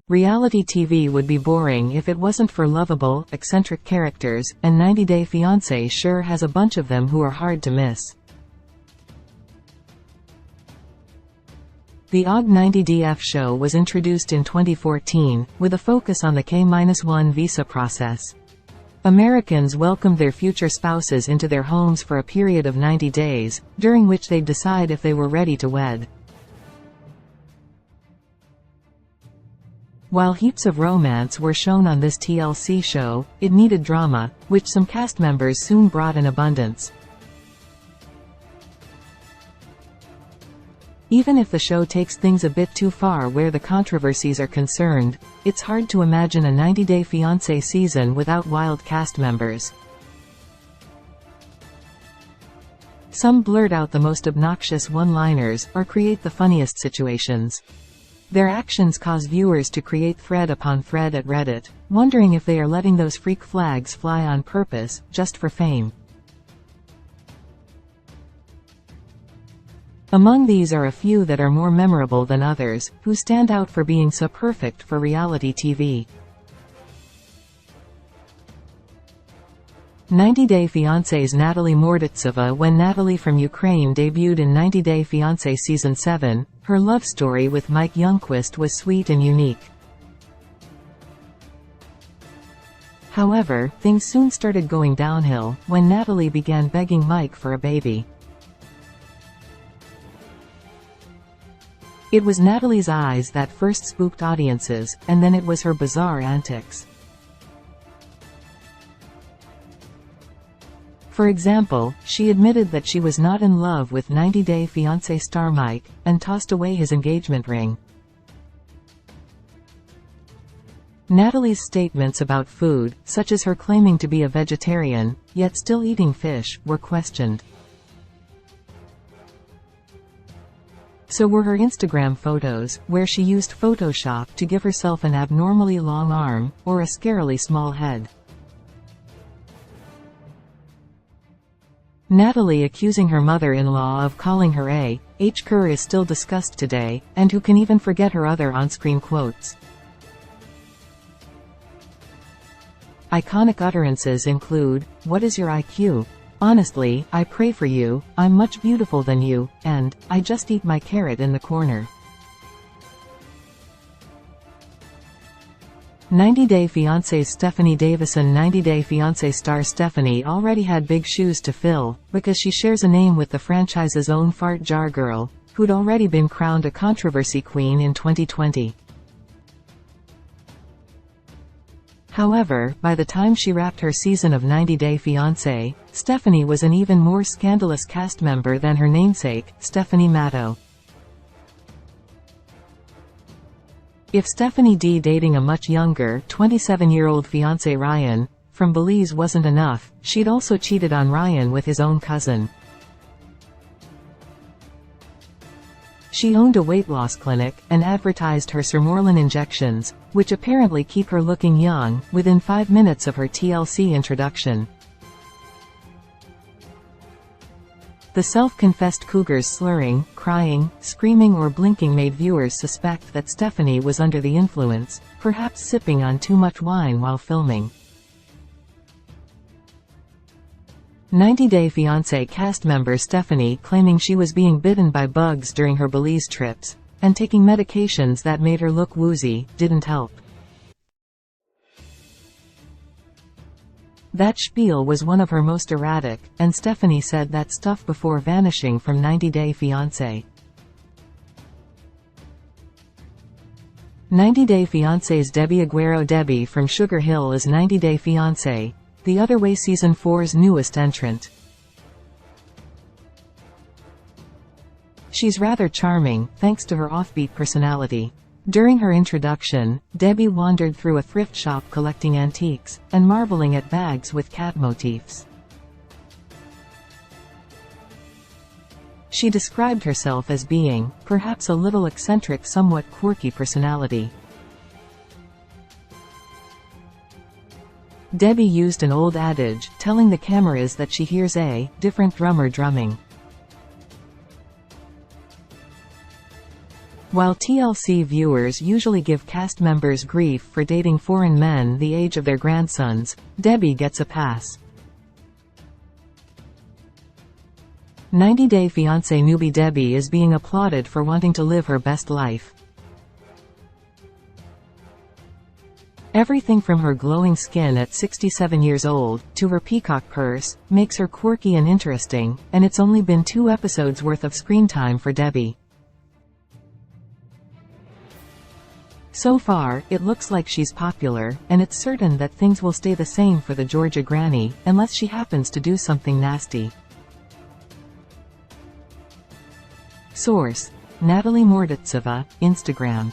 Reality TV would be boring if it wasn't for lovable, eccentric characters, and 90 Day Fiancé sure has a bunch of them who are hard to miss. The OG 90DF show was introduced in 2014, with a focus on the K-1 visa process. Americans welcomed their future spouses into their homes for a period of 90 days, during which they'd decide if they were ready to wed. While heaps of romance were shown on this TLC show, it needed drama, which some cast members soon brought in abundance. Even if the show takes things a bit too far where the controversies are concerned, it's hard to imagine a 90 Day Fiancé season without wild cast members. Some blurt out the most obnoxious one-liners, or create the funniest situations. Their actions cause viewers to create thread upon thread at Reddit, wondering if they are letting those freak flags fly on purpose, just for fame. Among these are a few that are more memorable than others, who stand out for being so perfect for reality TV. 90 Day Fiancé's Natalie Morditsova. When Natalie from Ukraine debuted in 90 Day Fiancé Season 7, her love story with Mike Youngquist was sweet and unique. However, things soon started going downhill, when Natalie began begging Mike for a baby. It was Natalie's eyes that first spooked audiences, and then it was her bizarre antics. For example, she admitted that she was not in love with 90 Day Fiancé star Mike, and tossed away his engagement ring. Natalie's statements about food, such as her claiming to be a vegetarian, yet still eating fish, were questioned. So were her Instagram photos, where she used Photoshop to give herself an abnormally long arm, or a scarily small head. Natalie accusing her mother-in-law of calling her a H-cur is still discussed today, and who can even forget her other on-screen quotes. Iconic utterances include, "What is your IQ? Honestly, I pray for you, I'm much beautiful than you," and, "I just eat my carrot in the corner." 90 Day Fiancé's Stephanie Davison. 90 Day Fiancé star Stephanie already had big shoes to fill, because she shares a name with the franchise's own fart jar girl, who'd already been crowned a controversy queen in 2020. However, by the time she wrapped her season of 90 Day Fiancé, Stephanie was an even more scandalous cast member than her namesake, Stephanie Matto. If Stephanie D dating a much younger, 27-year-old fiancé Ryan from Belize wasn't enough, she'd also cheated on Ryan with his own cousin. She owned a weight loss clinic, and advertised her Sermorelin injections, which apparently keep her looking young, within 5 minutes of her TLC introduction. The self-confessed cougar's slurring, crying, screaming or blinking made viewers suspect that Stephanie was under the influence, perhaps sipping on too much wine while filming. 90 Day Fiancé cast member Stephanie claiming she was being bitten by bugs during her Belize trips, and taking medications that made her look woozy, didn't help. That spiel was one of her most erratic, and Stephanie said that stuff before vanishing from 90 Day Fiancé. 90 Day Fiancé's Debbie Aguero. Debbie from Sugar Hill is 90 Day Fiancé, The Other Way Season 4's newest entrant. She's rather charming, thanks to her offbeat personality. During her introduction, Debbie wandered through a thrift shop collecting antiques, and marveling at bags with cat motifs. She described herself as being, perhaps a little eccentric, somewhat quirky personality. Debbie used an old adage, telling the cameras that she hears a different drummer drumming. While TLC viewers usually give cast members grief for dating foreign men the age of their grandsons, Debbie gets a pass. 90-Day Fiancé newbie Debbie is being applauded for wanting to live her best life. Everything from her glowing skin at 67 years old, to her peacock purse, makes her quirky and interesting, and it's only been 2 episodes worth of screen time for Debbie. So far, it looks like she's popular, and it's certain that things will stay the same for the Georgia granny, unless she happens to do something nasty. Source: Natalie Morditseva, Instagram.